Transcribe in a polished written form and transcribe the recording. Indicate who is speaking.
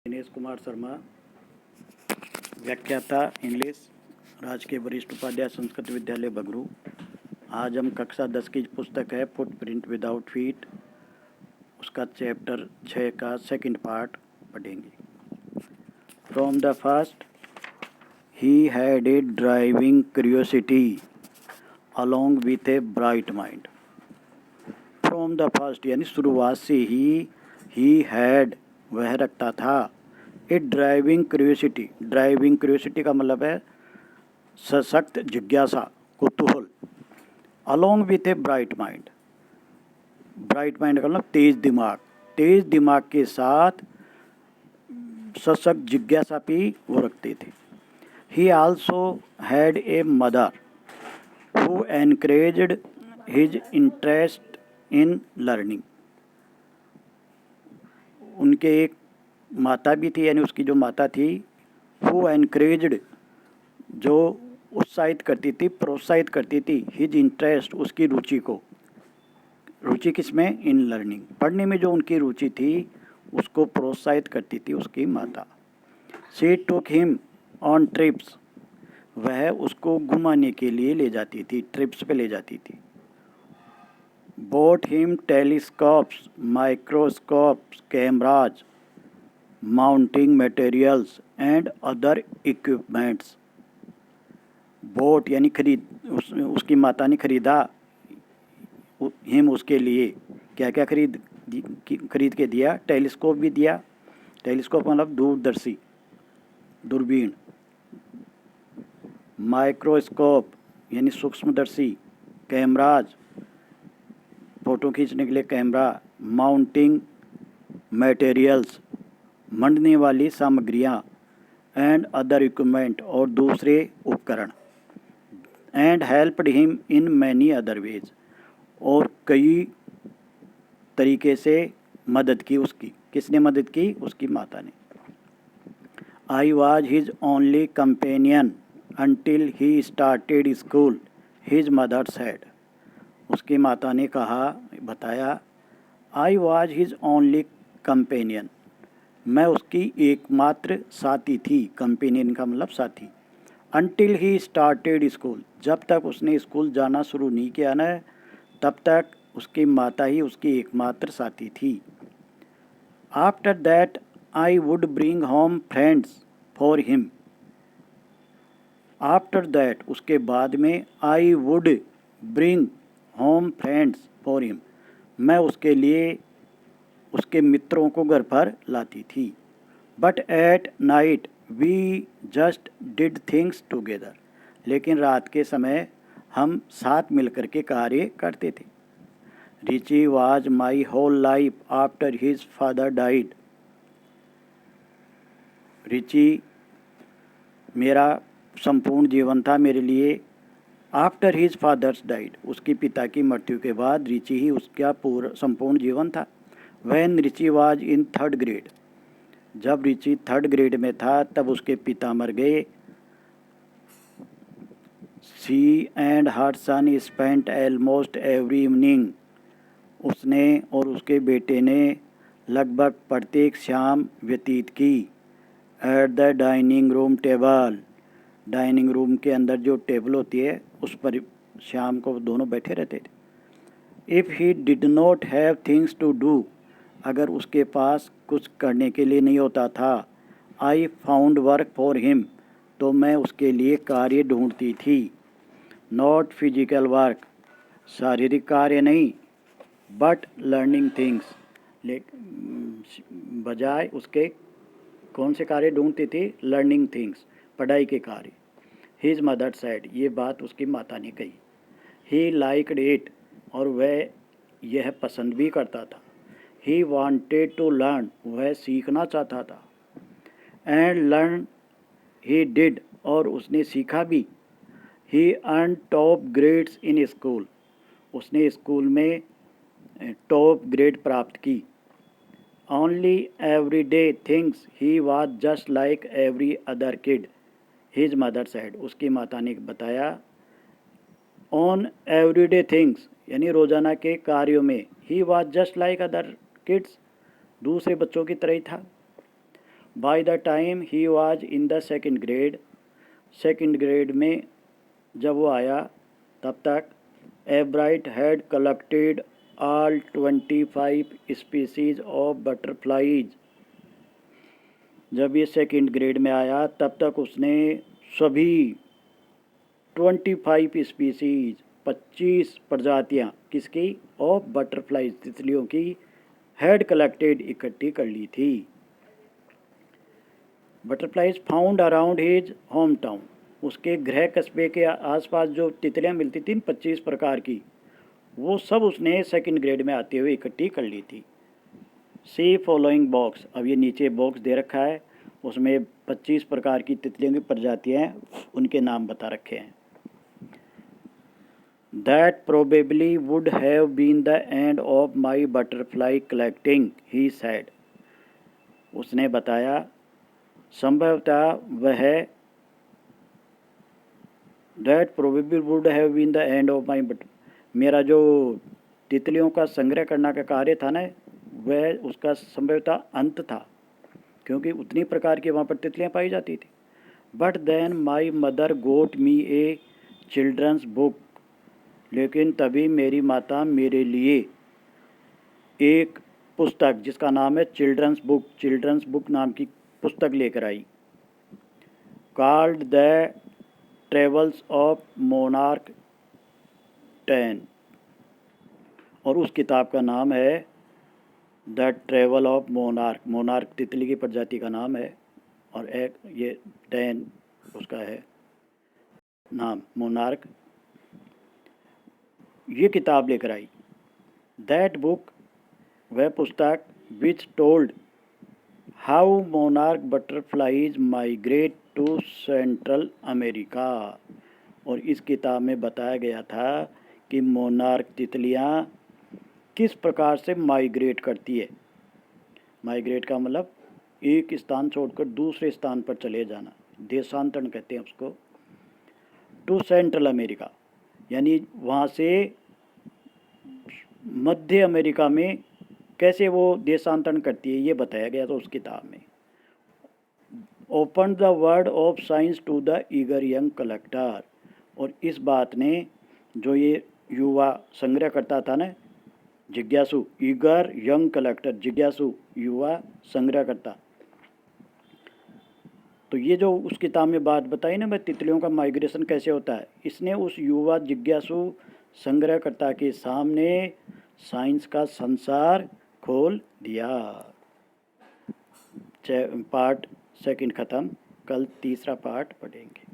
Speaker 1: दिनेश कुमार शर्मा, व्याख्याता इंग्लिश, राजकीय वरिष्ठ उपाध्याय संस्कृत विद्यालय बगरू। आज हम कक्षा 10 की पुस्तक है फुटप्रिंट विदाउट फीट, उसका चैप्टर 6 का सेकंड पार्ट पढ़ेंगे। From the first he had a driving curiosity along with a bright mind. From the first यानी शुरुआत से ही हैड वह रखता था ए ड्राइविंग क्यूरियोसिटी का मतलब है सशक्त जिज्ञासा, कुतूहल। Along with a bright mind का मतलब तेज दिमाग के साथ सशक्त जिज्ञासा भी वो रखते थे। ही also had a mother who encouraged his interest in learning. उनके एक माता भी थी, यानी उसकी जो माता थी वो एनकरेज्ड, जो उत्साहित करती थी, प्रोत्साहित करती थी, हिज इंटरेस्ट उसकी रुचि को। रुचि किसमें? इन लर्निंग, पढ़ने में जो उनकी रुचि थी उसको प्रोत्साहित करती थी उसकी माता। She took him on trips, वह उसको घुमाने के लिए ले जाती थी, ट्रिप्स पे ले जाती थी। bought him telescopes, microscopes, cameras, mounting materials and other equipments. bought यानी उसकी माता ने खरीदा हिम उसके लिए क्या क्या खरीद के दिया। टेलीस्कोप भी दिया, टेलीस्कोप मतलब दूरदर्शी, दूरबीन। माइक्रोस्कोप यानी सूक्ष्मदर्शी। कैमराज फ़ोटो खींचने के लिए कैमरा। माउंटिंग मटेरियल्स मंडने वाली सामग्रियाँ। एंड अदर इक्विपमेंट और दूसरे उपकरण। And helped him in many other ways, और कई तरीके से मदद की उसकी। किसने मदद की? उसकी माता ने। I was his only companion until he started school, his mother said. उसकी माता ने बताया, I was his only companion, मैं उसकी एकमात्र साथी थी। कंपेनियन का मतलब साथी। अनटिल ही स्टार्टेड स्कूल, जब तक उसने स्कूल जाना शुरू नहीं किया ना, तब तक उसकी माता ही उसकी एकमात्र साथी थी। After that I would bring home friends for him. After that उसके बाद में, I would bring home friends for him, मैं उसके लिए उसके मित्रों को घर पर लाती थी। But at night we just did things together, लेकिन रात के समय हम साथ मिलकर के कार्य करते थे। Richie was my whole life after his father died. Richie मेरा संपूर्ण जीवन था मेरे लिए। आफ्टर हिज फादर्स डाइड, उसके पिता की मृत्यु के बाद रिची ही उसका संपूर्ण जीवन था। When Richie was in 3rd grade, जब रिची 3rd ग्रेड में था तब उसके पिता मर गए। She and her son spent almost every evening, उसने और उसके बेटे ने लगभग प्रत्येक शाम व्यतीत की। At the dining room table, dining room के अंदर जो टेबल होती है उस पर शाम को दोनों बैठे रहते थे। If he did not have things to do, अगर उसके पास कुछ करने के लिए नहीं होता था, I found work for him, तो मैं उसके लिए कार्य ढूंढती थी। नॉट फिजिकल वर्क, शारीरिक कार्य नहीं, बट लर्निंग थिंग्स, बजाय उसके कौन से कार्य ढूंढती थी? लर्निंग थिंग्स, पढ़ाई के कार्य। हिज मदर सेड, ये बात उसकी माता ने कही। ही लाइक्ड इट, और वह यह पसंद भी करता था। ही वांटेड टू लर्न, वह सीखना चाहता था। एंड लर्न ही डिड, और उसने सीखा भी। He earned top grades in school, उसने स्कूल में टॉप ग्रेड प्राप्त की। Only every day things he was just like every other kid, his mother said, उसकी माता ने बताया। ऑन एवरीडे थिंग्स यानी रोज़ाना के कार्यों में, ही was just like other kids, दूसरे बच्चों की तरह ही था। By the time he was in the second grade में जब वो आया तब तक एब्राइट had collected all 25 species of butterflies. जब ये सेकंड ग्रेड में आया तब तक उसने सभी 25 स्पीसीज 25 प्रजातियाँ किसकी ऑफ बटरफ्लाइज तितलियों की हैड कलेक्टेड इकट्ठी कर ली थी। Butterflies found around his home town, उसके गृह कस्बे के आसपास जो तितलियाँ मिलती थी 25 प्रकार की, वो सब उसने सेकंड ग्रेड में आते हुए इकट्ठी कर ली थी। सी फॉलोइंग बॉक्स, अब ये नीचे बॉक्स दे रखा है, उसमें 25 प्रकार की तितलियों की प्रजातियाँ हैं, उनके नाम बता रखे हैं। That probably would have been the end of my butterfly collecting, he said. उसने बताया संभवतः वह That probably would have been the end of my मेरा जो तितलियों का संग्रह करना का कार्य था ना, वह उसका संभवतः अंत था, क्योंकि उतनी प्रकार की वहाँ पर तितलियाँ पाई जाती थी। But then my mother got me a children's book, लेकिन तभी मेरी माता मेरे लिए एक पुस्तक जिसका नाम है चिल्ड्रंस बुक नाम की पुस्तक लेकर आई। Called the travels of monarch 10, और उस किताब का नाम है द ट्रेवल ऑफ मोनार्क तितली की प्रजाति का नाम है, और एक ये 10 उसका है नाम मोनार्क। ये किताब लेकर आई। दैट बुक, वह पुस्तक, which told how monarch butterflies migrate to central America, और इस किताब में बताया गया था कि मोनार्क तितलियाँ किस प्रकार से माइग्रेट करती है। माइग्रेट का मतलब एक स्थान छोड़कर दूसरे स्थान पर चले जाना, देशांतरण कहते हैं उसको। टू सेंट्रल अमेरिका, यानी वहाँ से मध्य अमेरिका में कैसे वो देशांतरण करती है, ये बताया गया था उस किताब में। Open the word of science to the eager young collector, और इस बात ने जो ये युवा संग्रह करता था ना, जिज्ञासु, ईगर यंग कलेक्टर, जिज्ञासु युवा संग्रह करता, तो ये जो उस किताब में बात बताई ना, मैं तितलियों का माइग्रेशन कैसे होता है, इसने उस युवा जिज्ञासु संग्रहकर्ता के सामने साइंस का संसार खोल दिया। पार्ट सेकंड ख़त्म, कल तीसरा पार्ट पढ़ेंगे।